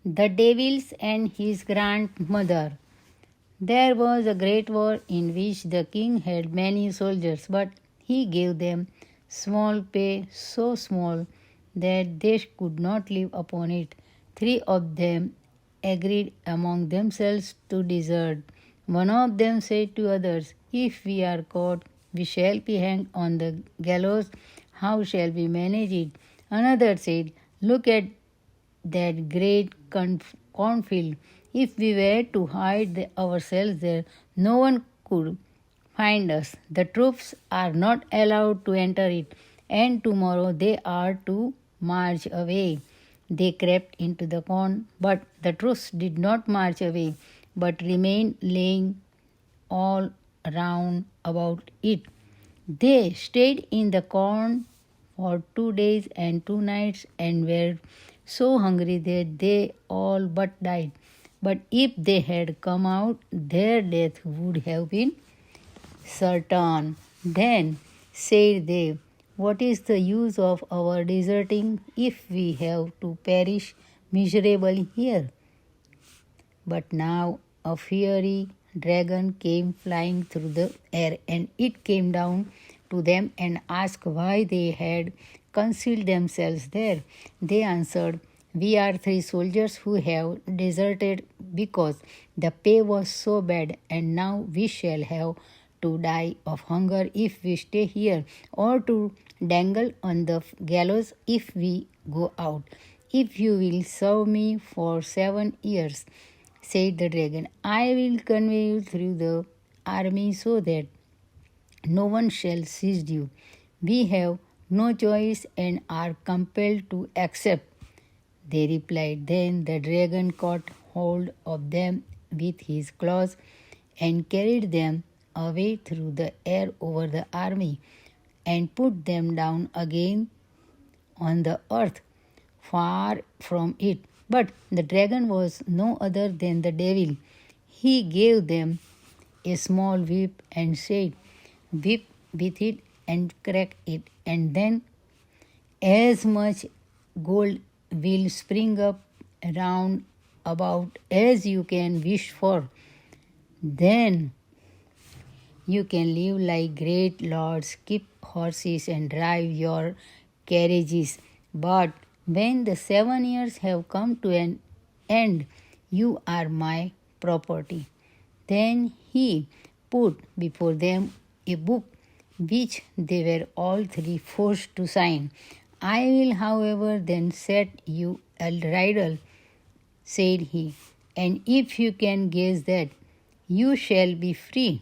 The Devils and his grandmother. There was a great war in which the king had many soldiers, but he gave them small pay, so small that they could not live upon it. Three of them agreed among themselves to desert. One of them said to others, "If we are caught, we shall be hanged on the gallows. How shall we manage it?" Another said, "Look at that great cornfield. If we were to hide ourselves there, no one could find us. The troops are not allowed to enter it, and tomorrow they are to march away." They crept into the corn, but the troops did not march away, but remained laying all round about it. They stayed in the corn for 2 days and 2 nights and were so hungry that they all but died. But if they had come out, their death would have been certain. Then said they, "What is the use of our deserting if we have to perish miserably here?" But now a fiery dragon came flying through the air, and it came down to them and asked why they had concealed themselves there. They answered, "We are three soldiers who have deserted because the pay was so bad, and now we shall have to die of hunger if we stay here, or to dangle on the gallows if we go out. If you will serve me for 7 years, said the dragon, I will convey you through the army so that no one shall seize you. We have no choice and are compelled to accept." They replied. Then the dragon caught hold of them with his claws and carried them away through the air over the army and put them down again on the earth, far from it. But the dragon was no other than the devil. He gave them a small whip and said, "Whip with it and crack it, and then as much gold will spring up round about as you can wish for. Then you can live like great lords, keep horses, and drive your carriages. But when the 7 years have come to an end, you are my property." Then he put before them a book which they were all three forced to sign. "I will, however, then set you a riddle," said he, "and if you can guess that, you shall be free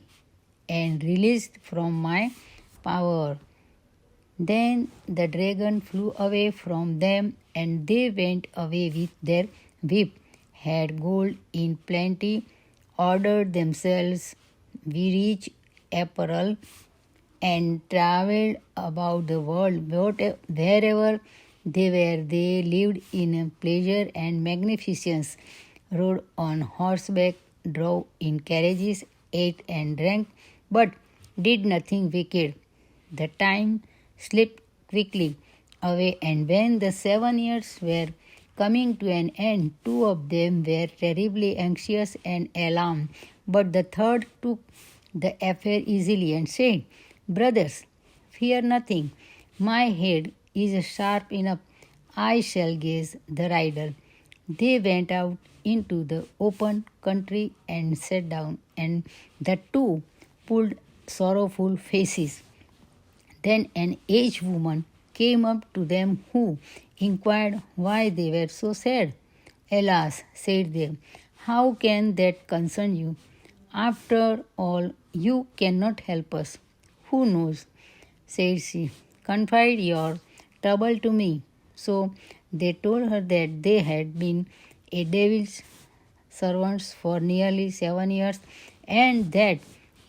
and released from my power." Then the dragon flew away from them, and they went away with their whip, had gold in plenty, ordered themselves rich apparel, and travelled about the world. Wherever they were, they lived in pleasure and magnificence, rode on horseback, drove in carriages, ate and drank, but did nothing wicked. The time slipped quickly away, and when the 7 years were coming to an end, two of them were terribly anxious and alarmed. But the third took the affair easily and said, "Brothers, fear nothing. My head is sharp enough. I shall guess the riddle." They went out into the open country and sat down, and the two pulled sorrowful faces. Then an aged woman came up to them who inquired why they were so sad. "Alas," said they, "how can that concern you? After all, you cannot help us." "Who knows?" said she. "Confide your trouble to me." So they told her that they had been a devil's servants for nearly 7 years, and that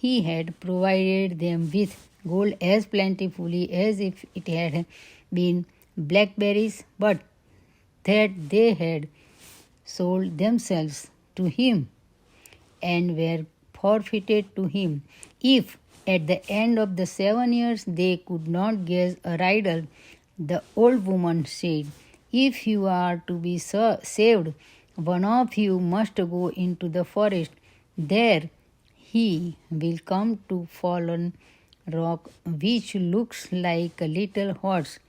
he had provided them with gold as plentifully as if it had been blackberries, but that they had sold themselves to him and were forfeited to him. If at the end of the 7 years they could not guess a riddle, the old woman said, "If you are to be saved, One of you must go into the forest. There he will come to fallen rock which looks like a little house.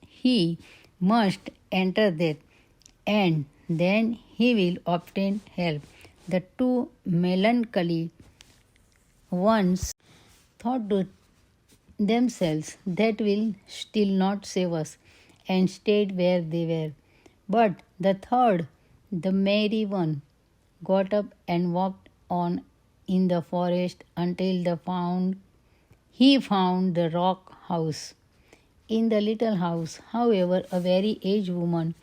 He must enter that, and then he will obtain help. The two melancholy ones thought to themselves that will still not save us, and stayed where they were. But the third, the merry one, got up and walked on in the forest until he found the rock house. In the little house, however, a very aged woman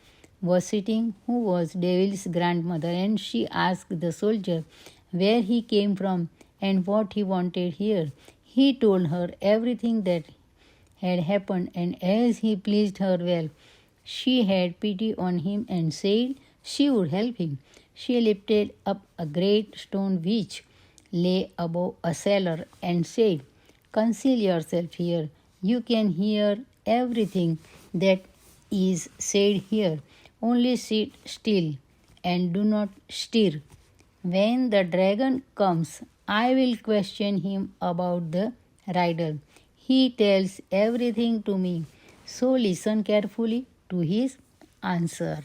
was sitting who was Devil's grandmother, and she asked the soldier where he came from and what he wanted here. He told her everything that had happened, and as he pleased her well, she had pity on him and said she would help him. She lifted up a great stone which lay above a cellar and said, "Conceal yourself here. You can hear everything that is said here. Only sit still and do not stir. When the dragon comes, I will question him about the riddle. He tells everything to me, so listen carefully to his answer."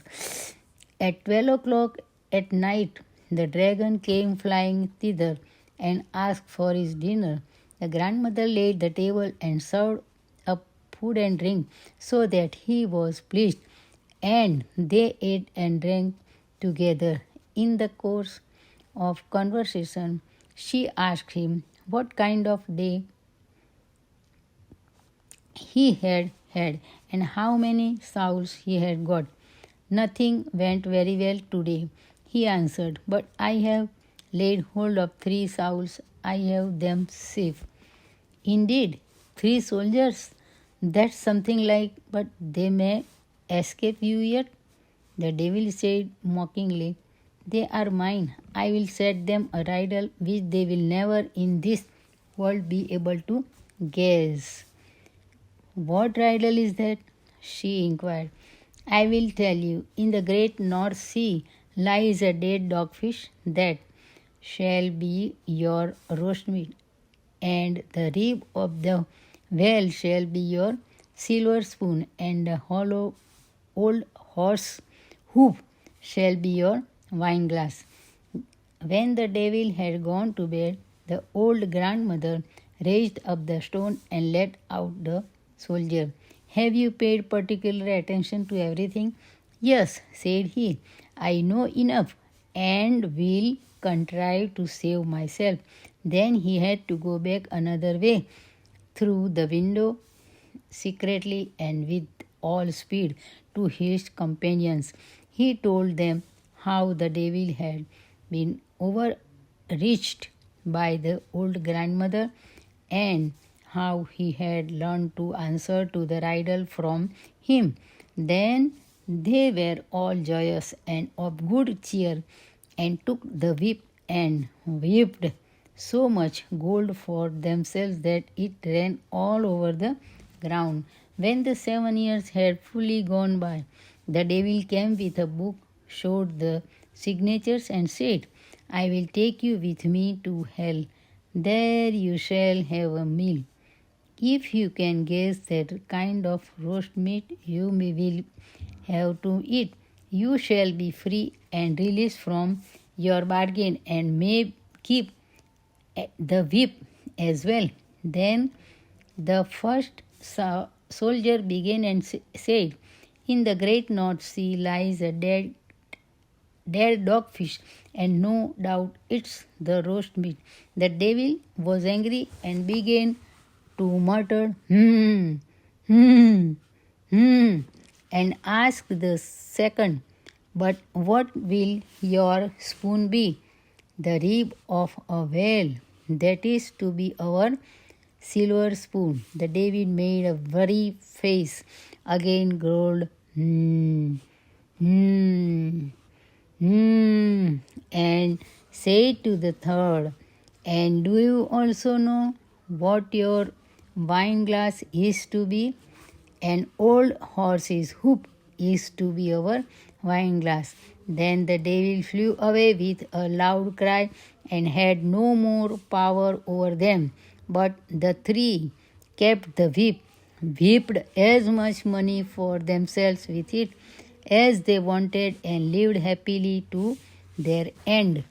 At 12 o'clock at night, the dragon came flying thither and asked for his dinner. The grandmother laid the table and served up food and drink, so that he was pleased, and they ate and drank together. In the course of conversation, she asked him what kind of day he had had and how many souls he had got. "Nothing went very well today," he answered, "but I have laid hold of 3 souls. I have them safe." "Indeed, 3 soldiers? That's something like, but they may escape you yet," the devil said mockingly. "They are mine. I will set them a riddle which they will never in this world be able to guess." "What riddle is that?" she inquired. "I will tell you. In the great North Sea lies a dead dogfish that shall be your roast meat, and the rib of the whale shall be your silver spoon, and the hollow old horse hoof shall be your wine glass." When the devil had gone to bed, the old grandmother raised up the stone and let out the soldier. "Have you paid particular attention to everything?" "Yes," said he, "I know enough and will contrive to save myself." Then he had to go back another way through the window secretly and with all speed to his companions. He told them how the devil had been overreached by the old grandmother and how he had learned to answer to the riddle from him. Then they were all joyous and of good cheer, and took the whip and whipped so much gold for themselves that it ran all over the ground. When the 7 years had fully gone by, the devil came with a book, showed the signatures, and said, "I will take you with me to hell. There you shall have a meal. If you can guess that kind of roast meat you will have to eat, you shall be free and released from your bargain, and may keep the whip as well." Then the first soldier began and said, "In the great North Sea lies a dead dogfish, and no doubt it's the roast meat." The devil was angry and began to mutter, and asked the second, "But what will your spoon be?" "The rib of a whale. That is to be our silver spoon." The devil made a worry face, again growled, and said to the third, "And do you also know what your wine glass is to be?" "An old horse's hoof," is to be our wine glass. Then the devil flew away with a loud cry and had no more power over them. But the three kept the whip, whipped as much money for themselves with it as they wanted, and lived happily to their end.